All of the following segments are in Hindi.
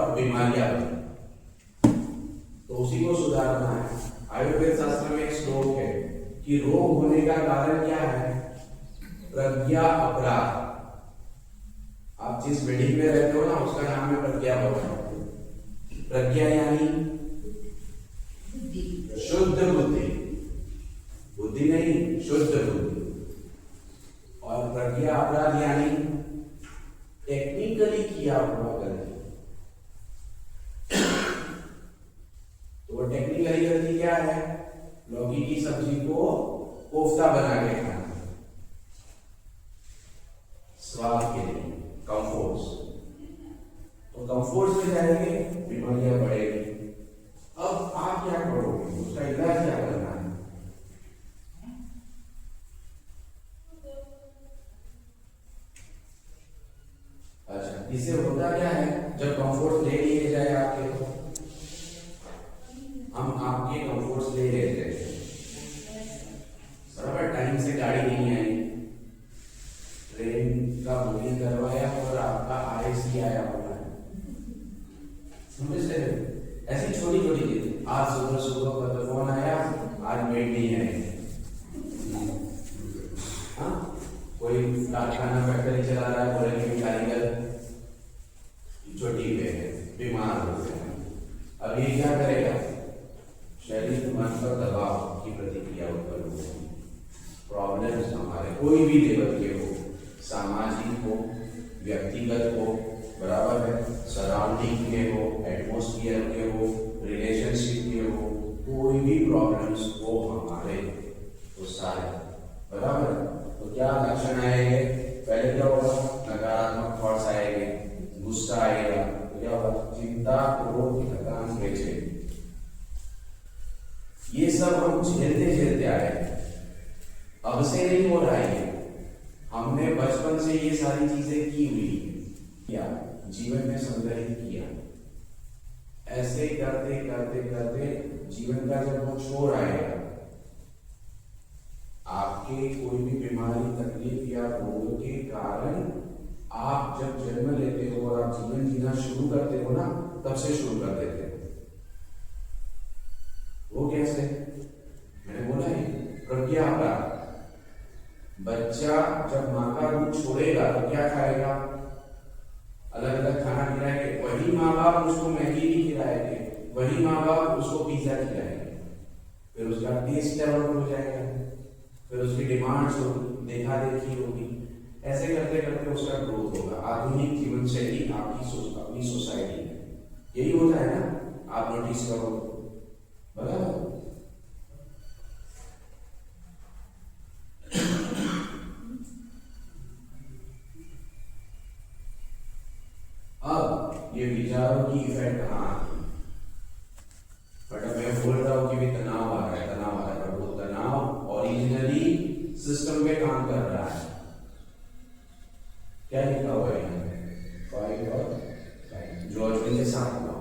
और बीमारियां बनी, तो उसी को सुधारना है। आयुर्वेद शास्त्र में एक श्लोक है कि रोग होने का कारण क्या है? प्रज्ञा अपराध। आप जिस बिल्डिंग में रहते हो ना, उसका नाम है प्रज्ञा भवन। प्रज्ञा यानी शुद्ध बुद्धि, बुद्धि नहीं, शुद्ध बुद्धि। और प्रज्ञा अपराध यानी टेक्निकली किया हुआ गलती। तो वो टेक्निकली गलती क्या है? लौकी की सब्जी को कोफ्ता बना के खाना, स्वाद के लिए, कंफर्ट्स। तो कंफर्ट्स में जाएंगे, बीमारियां बढ़ेगी। अब आप क्या करोगे? उसका इलाज क्या करना है? अच्छा, इससे होता क्या है? जब कंफर्ट ले लिए जाए आपके, तो हम आपके कंफर्ट्स ले लेते हैं, बराबर, टाइम से गाड़ी नहीं आई, ट्रेन का बुकिंग करवाया और आपका RSC आया हुआ है, समझ रहे हो? ऐसी छोटी छोटी चीजें। आज सुबह पर फोन आया, आज मेड नहीं है। हाँ, कोई कारखाना फैक्ट्री चला रहा है, बोलेंगे कारीगर छोटी पे बीमार हो गया। अब ये क्या करेगा? शरीर मन पर दबाव की प्रतिक्रिया उत्पन्न होगी। प्रॉब्लम्स हमारे कोई भी लेवल के हो, सामाजिक हो, व्यक्तिगत हो, बराबर है, सराउंडिंग के हो, एटमॉस्फेयर के हो, रिलेशनशिप के हो, कोई भी प्रॉब्लम्स हो हमारे, तो सारे, बराबर है। तो क्या लक्षण आएंगे? पहले क्या होगा? नकारात्मक थॉट्स आएंगे, गुस्सा आएगा, तो क्या होगा? चिंता, क्रोध, थकान, बेचैनी। ये सब हम झेलते झेलते आए, अब से नहीं हो रहा है। हमने बचपन से ये सारी चीजें की हुई किया, जीवन में संग्रहित किया। ऐसे करते करते करते जीवन का जब वो छोर आएगा, आपके कोई भी बीमारी, तकलीफ या रोग के कारण आप जब जन्म लेते हो और आप जीवन जीना शुरू करते हो ना, तब से शुरू कर देते हो। वो कैसे? मैंने बोला है, प्रज्ञा अपराध। बच्चा जब माँ का दूध छोड़ेगा तो क्या खाएगा? अलग अलग खाना खिलाएंगे, वही माँ बाप उसको मैगी भी खिलाएंगे, वही माँ बाप उसको पिज्जा खिलाएंगे। फिर उसका टेस्ट डेवलप हो जाएगा, फिर उसकी डिमांड्स होगी, देखा देखी होगी। ऐसे करते करते उसका ग्रोथ होगा। आधुनिक जीवन शैली अपनी सोसाइटी में यही होता है ना, आप नोटिस करो, बराबर। अब ये विचारों की इफेक्ट कहाँ आती है? बट अब मैं बोल रहा हूं कि भी तनाव आ रहा है, तनाव आ रहा है, वो तनाव ओरिजिनली सिस्टम पे काम कर रहा है। क्या लिखा हुआ है? फाइट और फ्लाइट, जो अर्जुन के साथ हुआ।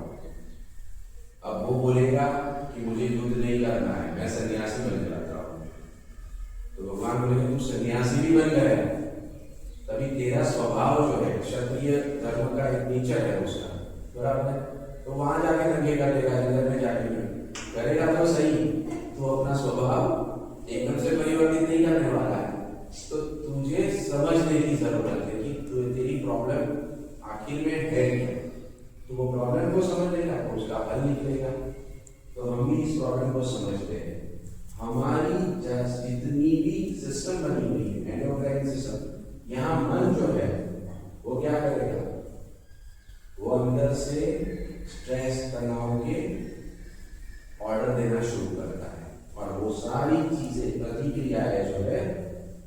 अब वो बोलेगा कि मुझे युद्ध नहीं करना है, मैं सन्यासी बन जाता हूं, तो भगवान बोलेंगे तू सन्यासी भी बन गया, तभी तेरा स्वभाव जो है, क्षत्रिय धर्म का एक नेचर है उसका, बराबर है, तो वहां जाके नंगे कर देगा, अंदर में जाके करेगा तो सही, तो अपना स्वभाव एकदम से परिवर्तित नहीं करने वाला है। तो तुझे समझने की जरूरत है कि तेरी प्रॉब्लम आखिर में है क्या। तो वो प्रॉब्लम को समझ लेगा तो उसका हल निकलेगा। तो हम भी इस प्रॉब्लम को समझते हैं। हमारी जितनी भी सिस्टम बनी हुई है, एंडोक्राइन सिस्टम, यहाँ मन जो है वो क्या करेगा? वो अंदर से स्ट्रेस, तनाव के ऑर्डर देना शुरू करता है, और वो सारी चीजें, प्रतिक्रियाएं जो है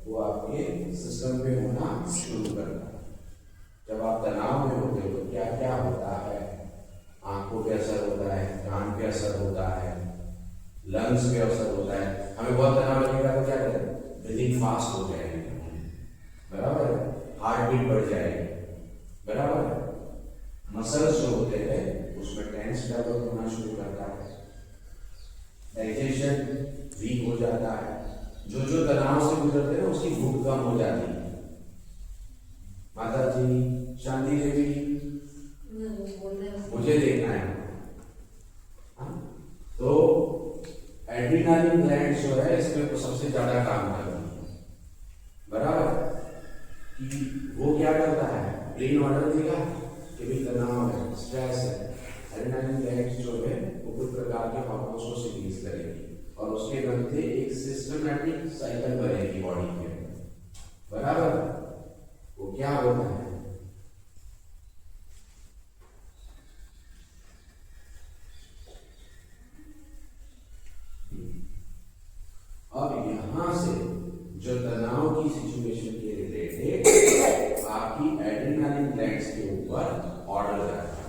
वो आपके सिस्टम पे होना शुरू करता है। जब आप तनाव में होते हो तो क्या क्या होता है? आंखों पे असर होता है, कान पे असर होता है, लंग्स पे असर होता है। हमें बहुत तनाव लगेगा तो क्या करें? ब्रीदिंग फास्ट हो जाएगी, बराबर है, हार्ट बीट बढ़ जाएगी, बराबर है, मसल्स जो होते हैं उसमें टेंस डेवलप होना शुरू करता है, डाइजेशन वीक हो जाता है, जो तनाव से गुजरते हैं उसकी भूख कम हो जाती है। माता जी, शांति देवी, मुझे से ज्यादा काम करती है, बराबर। कि वो क्या करता है, ब्रेन ऑर्डर देगा कि भाई तनाव है, स्ट्रेस है, एड्रेनालिन ग्लैंड जो है वो कुछ प्रकार के हार्मोन्स को सिक्रीट करेगी और उसके बनते एक सिस्टमैटिक साइकिल बनेगी बॉडी के, बराबर। वो क्या होता है, अब यहां से जो तनाव की सिचुएशन के रिलेटेड आपकी एड्रेनालिन ग्लैंड्स के ऊपर ऑर्डर जाता है,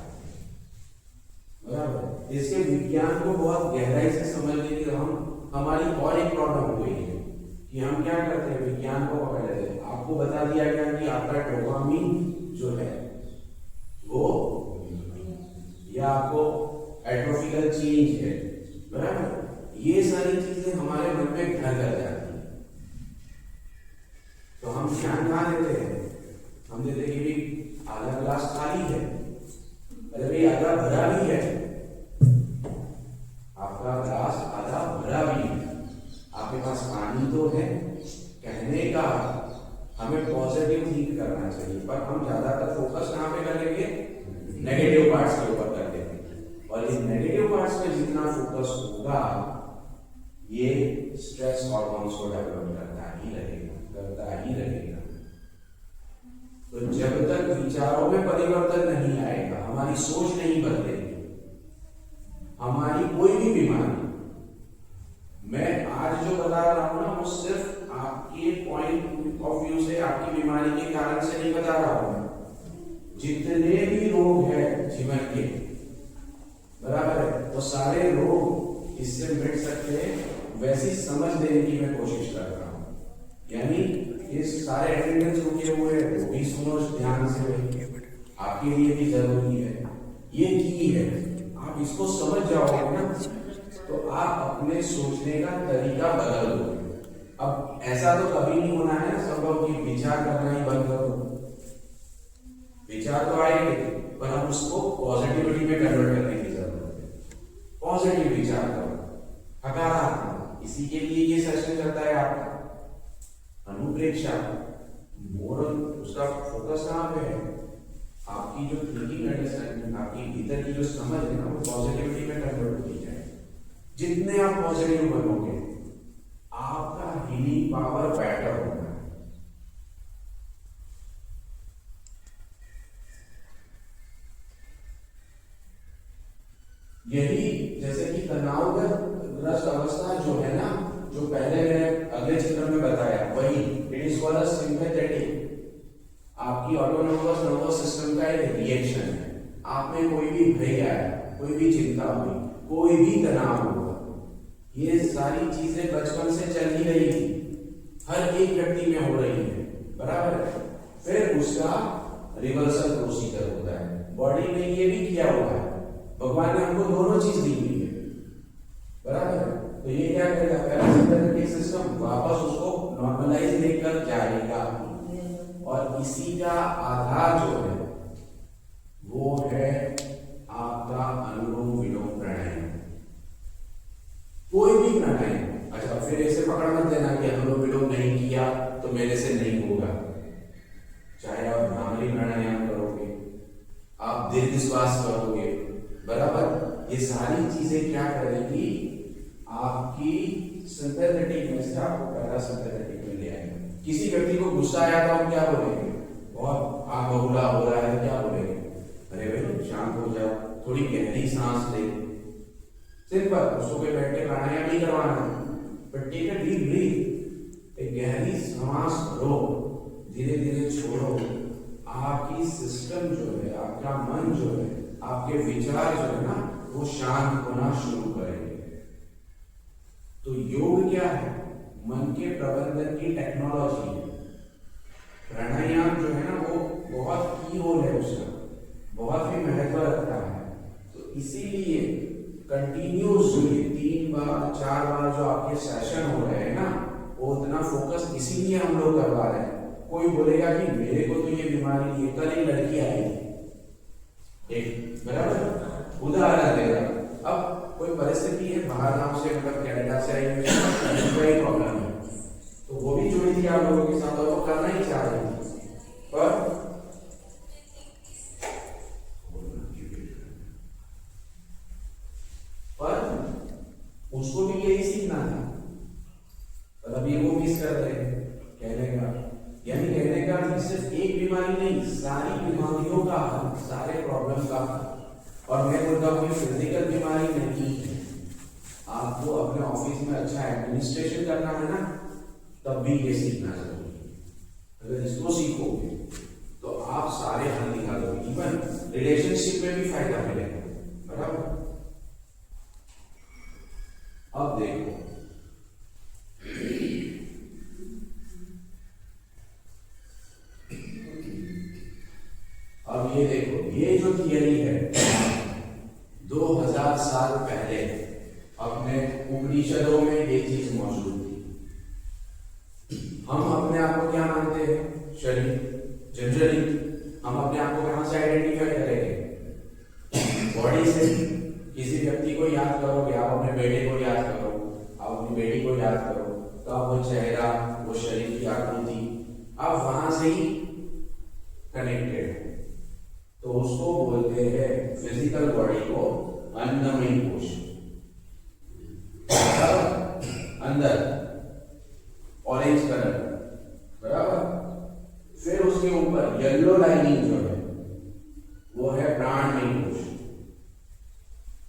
बराबर। इसके विज्ञान को बहुत गहराई से समझने के लिए हम हमारी और एक प्रॉब्लम हुई है कि हम क्या करते हैं, विज्ञान को पकड़ लेते हैं। आपको बता दिया गया कि आपका डोपामिन जो है वो या आपको एट्रोफिकल चेंज है, बराबर। ये सारी चीजें हमारे मन में घर कर जाती है, तो हम ध्यान कहाँ देते हैं, हम देते हैं कि भाई आधा गिलास खाली है, अरे भाई आधा भरा भी है, आपका गिलास आधा भरा भी है, आपके पास पानी तो है। कहने का हमें पॉजिटिव थिंक करना चाहिए, पर हम ज्यादातर फोकस कहाँ पे करेंगे, नेगेटिव पार्ट्स के ऊपर करते हैं, और इस नेगेटिव पार्ट्स पे जितना फोकस होगा ये स्ट्रेस हार्मोन्स को डेवलप करता ही रहेगा। तो जब तक विचारों में परिवर्तन नहीं आएगा, हमारी सोच नहीं बदलेगी, हमारी कोई भी बीमारी, मैं आज जो बता रहा हूं ना वो सिर्फ आपके पॉइंट ऑफ व्यू से, आपकी बीमारी के कारण से नहीं बता रहा हूं। जितने भी रोग है जीवन के, बराबर है, वो सारे रोग इससे मिट सकते हैं, वैसी समझ देने की मैं कोशिश कर रहा हूं। यानी ये सारे एटेंडेंस रुके हुए हैं, वो भी सुनो ध्यान से, आपके लिए भी जरूरी है, ये की है। आप इसको समझ जाओगे ना तो आप अपने सोचने का तरीका बदल दोगे। अब ऐसा तो कभी नहीं होना है सब कि विचार करना ही बंद करो, विचार तो आएंगे पर हम उसको पॉजिटिविटी में कन्वर्ट करने की जरूरत है। पॉजिटिव विचार करो, सकारात्मक। इसी के लिए ये सेशन चलता है आपका अनुप्रेक्षा। मोरल उसका फोकस कहाँ पे है, आपकी जो थिंकिंग अंडरस्टैंडिंग, आपकी भीतर की जो समझ है ना वो पॉजिटिविटी में कन्वर्ट होती जाए। जितने आप पॉजिटिव बनोगे आपका हीलिंग पावर बेटर होगा। यही जैसे कि तनावग्रस्त अवस्था जो है ना, जो पहले मैंने अगले चित्र में बताया, वही इट इज कॉल्ड सिंपैथेटिक। आपकी ऑटोनोमस नर्वस सिस्टम का एक रिएक्शन है। आप में कोई भी भय आया, कोई भी चिंता हुई, कोई भी तनाव हुआ, ये सारी चीजें बचपन से चल ही रही थी, हर एक व्यक्ति में हो रही है, बराबर है। फिर उसका रिवर्सल प्रोसीजर होता है। बॉडी ने ये भी किया हुआ है, भगवान ने हमको दोनों चीज दी हुई है, बराबर है। तो ये क्या करेगा, पैरासिम्पैथेटिक सिस्टम वापस उसको नॉर्मलाइज लेकर जाएगा, और इसी का आधार जो है वो है आपका अनुलोम विलोम प्राणायाम। कोई भी प्राणायाम। अच्छा, फिर ऐसे पकड़ मत देना कि अनुलोम विलोम नहीं किया तो मेरे से नहीं होगा। चाहे आप भ्रामरी प्राणायाम करोगे, आप दीर्घ श्वास करोगे, बराबर, ये सारी चीजें क्या करेगी, आपकी सिंपैथेटिक में से आपको पैरासिम्पैथेटिक में ले आएगा। किसी व्यक्ति को गुस्सा आया तो हम क्या बोलेंगे, बहुत आग बबूला हो रहा है, क्या बोलेंगे, अरे भाई शांत हो जाओ, थोड़ी गहरी सांस ले। सिंपल, उसको कोई बैठ के प्राणायाम नहीं करवाना है, but take a deep breath, एक गहरी सांस लो, धीरे धीरे छोड़ो। आपकी सिस्टम जो है, आपका मन जो है, आपके विचार जो है ना, वो शांत होना शुरू करेंगे। तो योग क्या है, मन के प्रबंधन की टेक्नोलॉजी है। प्राणायाम जो है ना वो बहुत की रोल है, उसका बहुत ही महत्व रखता है। तो इसीलिए कंटिन्यूसली 3 बार 4 बार जो आपके सेशन हो रहे हैं ना, वो उतना फोकस इसीलिए हम लोग करवा रहे हैं। कोई बोलेगा कि मेरे को तो ये बीमारी नहीं है, कल एक लड़की आई थी, एक बराबर उदाहरण देगा। अब कोई परिस्थिति है, बाहर गांव से मतलब कनाडा से आई, प्रॉब्लम है, तो वो भी जुड़ी थी आप लोगों के साथ और वो करना ही चाह रही थी, पर उसको भी यही सीखना था, पर अभी वो मिस कर रहे हैं। कहने का यानी कहने का सिर्फ एक बीमारी नहीं, सारी बीमारियों का हल, सारे प्रॉब्लम का हल। और मैं बोलता हूँ फिजिकल बीमारी नहीं है, आपको अपने ऑफिस में अच्छा एडमिनिस्ट्रेशन करना है ना, तब भी ये सीखना जरूरी है। अगर इसको सीखोगे तो आप सारे हल निकाल दोगे, इवन रिलेशनशिप में भी फायदा मिलेगा, बराबर। अब देखो, अब ये देखो, ये जो थियरी है 2000 साल पहले अपने उपनिषदों में ये चीज मौजूद थी। हम अपने आप को क्या मानते हैं? शरीर। जनरली हम अपने आप को कहां से आइडेंटिफाई करेंगे? बॉडी से। किसी व्यक्ति को याद करोगे, आप अपने बेटे को याद करो, आप अपनी बेटी को याद करो, तो आप वो चेहरा, वो शरीर की आकृति, आप वहां से ही कनेक्टेड है। तो उसको बोलते हैं फिजिकल बॉडी को अन्नमयी कोश। अंदर ऑरेंज कलर, बराबर। फिर उसके ऊपर येलो लाइनिंग जो है वो है प्राणमयी कोश,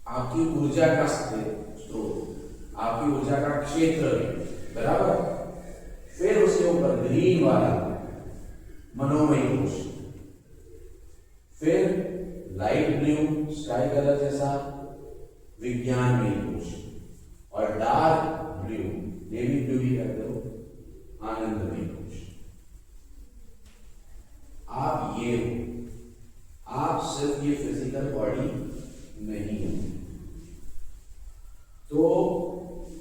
आपकी ऊर्जा का स्रोत, आपकी ऊर्जा का क्षेत्र है, बराबर। फिर उसके ऊपर ग्रीन वाला मनोमयी कोश, फिर लाइट ब्लू स्काई कलर जैसा विज्ञानमयी कोश, और डार्क ब्लू, नेवी ब्लू भी कर दो, आनंदमयी कोश। आप ये हो, आप सिर्फ ये फिजिकल बॉडी नहीं हो। तो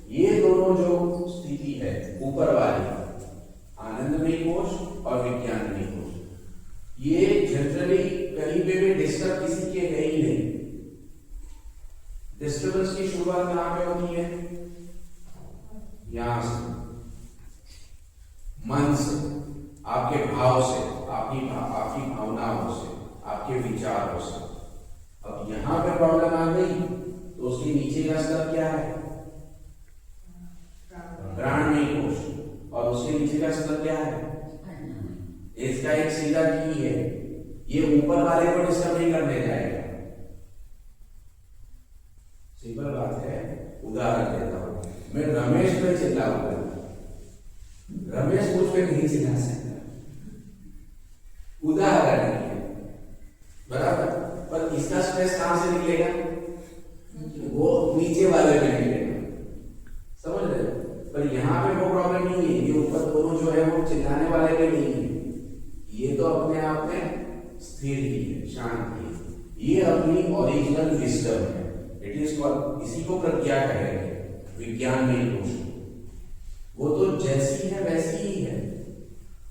ये दोनों जो स्थिति है ऊपर वाली, आनंदमयी कोश और विज्ञानमयी कोश, ये जनरली कहीं पे भी डिस्टर्ब किसी के है ही नहीं। डिस्टर्बेंस की शुरुआत कहां पे होती है? यहां से, मन से, आपके भाव से, आपकी भावनाओं से, आपके विचारों से। अब यहां पे प्रॉब्लम आ गई तो उसके नीचे का स्तर क्या है? प्राणमयी कोश, और उसके नीचे का स्तर क्या है? इसका एक सीधा की है, ये ऊपर वाले को डिस्टर्ब नहीं करने जाएगा। सिंपल बात है। उदाहरण देता हूं, मैं रमेश पे चिल्लाऊंगा, रमेश मुझ पे नहीं चिल्ला सकता, उदाहरण है, बराबर। पर इसका स्ट्रेस कहां से निकलेगा? वो नीचे वाले पे निकलेगा, समझ रहे? पर यहां पे वो प्रॉब्लम नहीं है, ये ऊपर दोनों जो है वो चिल्लाने वाले पे नहीं है, ये तो अपने आप में स्थिर ही है, शांत ही। ये अपनी ओरिजिनल विजडम है, इट इज कॉल्ड, इसी को प्रज्ञा कहेंगे, विज्ञान में कोश। वो तो जैसी है वैसी ही है,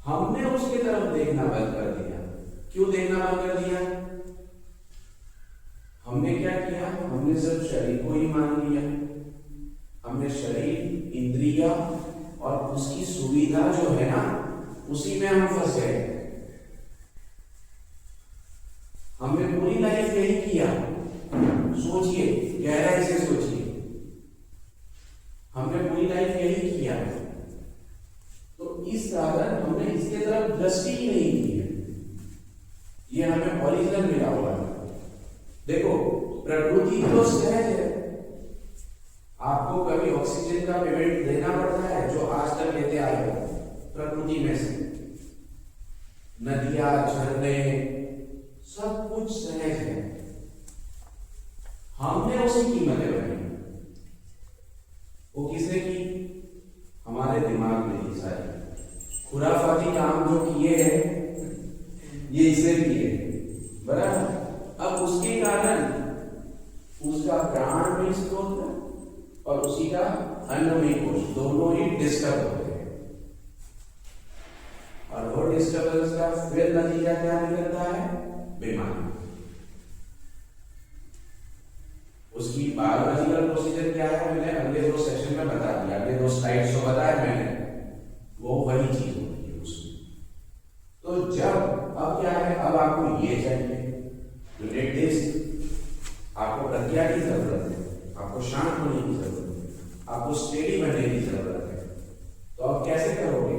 हमने उसके तरफ देखना बंद कर दिया। क्यों देखना बंद कर दिया? हमने क्या किया? हमने सिर्फ शरीर को ही मान लिया। हमने शरीर, इंद्रिया और उसकी सुविधा जो है ना, उसी में हम फंस गए। हमने पूरी लाइफ यही किया। सोचिए, गहराई से सोचिए, हमने पूरी लाइफ यही किया, तो इस कारण हमने इसके तरफ दृष्टि ही नहीं की है। ये हमें ओरिजिनल मिला हुआ है। देखो, प्रकृति तो सहज है, आपको कभी ऑक्सीजन का पेमेंट देना पड़ता है जो आज तक लेते आए हो प्रकृति में से? नदियां, झरने, सब कुछ सहज है, हमने उसकी कीमतें बनाई। वो किसने की? हमारे दिमाग में ही सारी खुराफाती काम जो किए हैं, ये इसे किए, बराबर। अब उसके कारण उसका प्राण में स्रोत और उसी का अन्नमयी कोश दोनों ही डिस्टर्ब होते हैं, और वो डिस्टर्बेंस का फिर नतीजा क्या निकलता है? बीमारी। उसकी बायोलॉजिकल प्रोसीजर क्या है मैंने अगले 2 सेशन में बता दिया, अगले 2 स्लाइड्स जो बताया मैंने, वो वही चीज होती है उसमें। तो जब अब क्या है, अब आपको ये चाहिए, यू नीड दिस, आपको प्रज्ञा की जरूरत है, आपको शांत होने की जरूरत है, आपको स्टेडी बनने की जरूरत है। तो आप कैसे करोगे?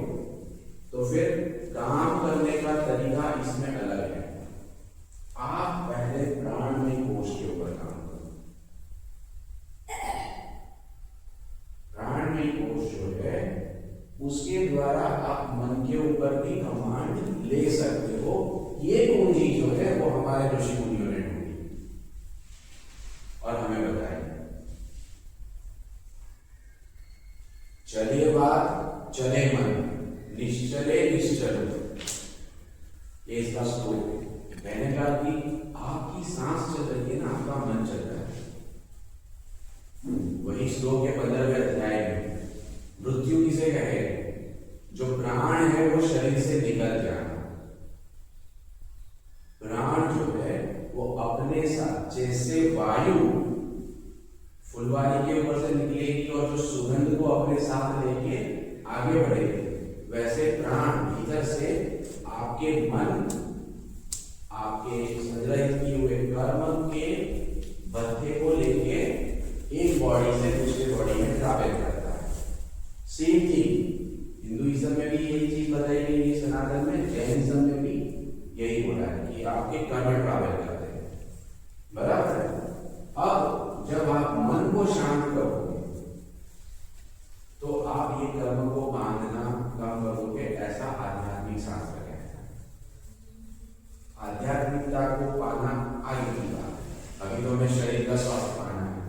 तो फिर काम करने का तरीका इसमें अलग है। आप पहले प्राणमय कोश के ऊपर काम करो। प्राणमय कोश जो है उसके द्वारा आप मन के ऊपर भी कमांड ले सकते हो। ये कुंजी जो है वो हमारे ऋषि मुनियों ने ढूंढी और हमें बताई। चले बात चले मन, निश्चले निश्चल, ये इसका श्लोक है। मैंने कहा कि आपकी सांस चल रही है ना, आपका मन चल रहा है। वही श्लोक है 15वें अध्याय में। मृत्यु किसे कहे? जो प्राण है वो शरीर से निकल जाना। प्राण जो है वो अपने साथ, जैसे वायु फुलवारी के ऊपर से निकलेगी और जो सुगंध को अपने साथ लेके आगे बढ़ेगी, वैसे प्राण भीतर से आपके मन, आपके संग्रहित किए हुए कर्म के बत्थे को लेके एक बॉडी से दूसरे बॉडी में ट्रैवल करता है। सेम थिंग हिंदुइज्म में भी यही चीज बताई गई है, सनातन में, जैनिज्म में भी यही हो रहा है कि आपके कर्म ट्रैवल करते हैं, बराबर है। अब जब आप मन को शांत करोगे तो आप ये कर्म को बांधना कम करोगे, ऐसा आध्यात्मिक शास्त्र कहता है। आध्यात्मिकता को पाना आगे की बात है, अभी तो हमें शरीर का स्वास्थ्य पाना है।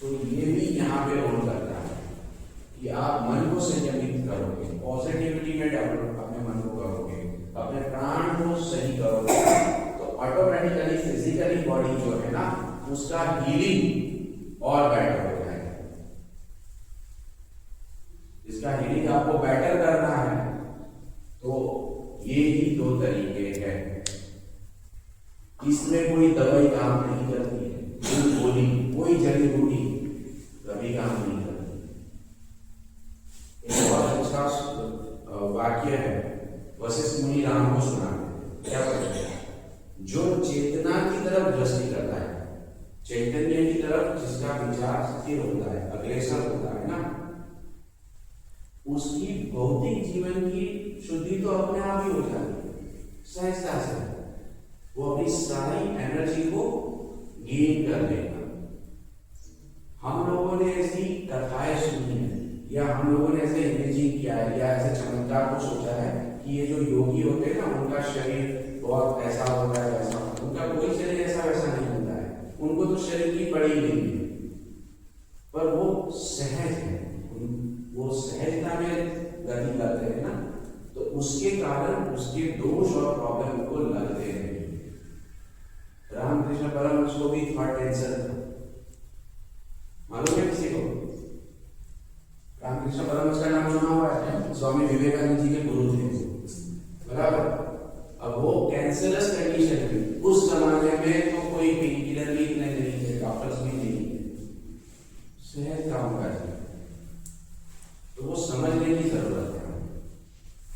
तो ये भी यहाँ पे रोल करता है कि आप मन को संयमित करोगे, पॉजिटिविटी में डेवलप अपने मन को करोगे, अपने प्राण को सही करोगे, तो ऑटोमेटिकली फिजिकली बॉडी जो है ना उसका हीलिंग और बेटर हो जाएगा। इसका हीलिंग आपको बेटर करना है तो ये ही दो तरीके हैं। इसमें कोई दवाई काम नहीं करती है, कोई गोली, कोई जड़ी बूटी कभी काम नहीं करती। एक बहुत अच्छा वाक्य है, वशिष्ठ मुनि राम को सुना, क्या कहते हैं? जो चेतना की तरफ दृष्टि करता है, चैतन्य की तरफ जिसका विचार स्थिर होता है, अग्रेसर होता है ना, उसकी भौतिक जीवन की शुद्धि तो अपने आप ही हो जाती है सहजता से। वो अपनी सारी एनर्जी को गेन कर लेगा। हम लोगों ने ऐसी कथाएं सुनी है या हम लोगों ने ऐसे इमेजिंग किया है या ऐसे चमत्कार को सोचा है कि ये जो योगी होते हैं ना उनका शरीर बहुत ऐसा होता है वैसा होता है। उनका कोई शरीर ऐसा वैसा नहीं होता है, उनको तो शरीर की पड़ी नहीं है, पर वो सहज है, वो सहजता में गति करते हैं ना, तो उसके कारण उसके दोष और प्रॉब्लम को लगते हैं। रामकृष्ण परमहंस को भी थॉट कैंसर था, मालूम है किसी को? रामकृष्ण परमहंस का नाम सुना हुआ है, स्वामी विवेकानंद जी के गुरु थे, बराबर। अब वो कैंसरस कंडीशन थी, उस जमाने में तो कोई पेन किलर भी इतने नहीं थे, डॉक्टर्स भी नहीं थे, सहज था उनका। तो वो समझने की जरूरत है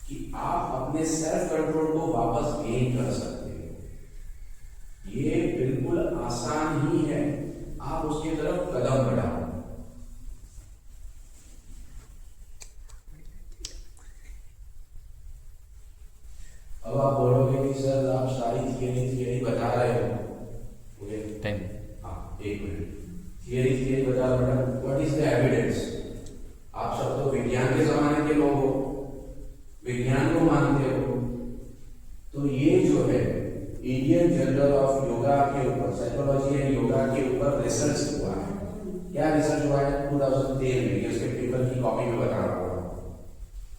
कि आप अपने सेल्फ कंट्रोल को वापस गेन कर सकते हो। ये बिल्कुल आसान ही है, आप उसकी तरफ कदम बढ़ाओ। अब आप बोलोगे कि सर आप सारी थियरी बता रहे हो, हाँ एक मिनट, थियरी बता रहे हो, व्हाट इज द एविडेंस? आप सब तो विज्ञान के जमाने के लोग हो, विज्ञान को मानते हो, तो ये जो है इंडियन जर्नल ऑफ योगा के ऊपर, साइकोलॉजी एंड योगा के ऊपर रिसर्च हुआ है। क्या रिसर्च हुआ है? 2013 में, उसके पेपर की कॉपी में बता रहा हूँ।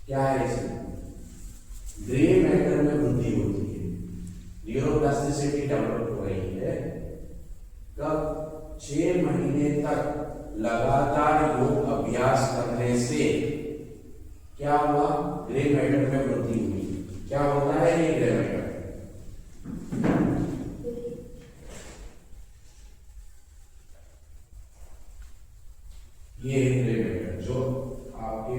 क्या है इसमें? ग्रे मैटर में वृद्धि होती है, न्यूरोप्लास्टिसिटी डेवलप हो रही है। कब? 6 महीने तक लगातार योग अभ्यास करने से क्या हुआ? ग्रे मैटर में वृद्धि हुई। क्या होता है ये ग्रे मैटर? ये ग्रे मैटर जो आपके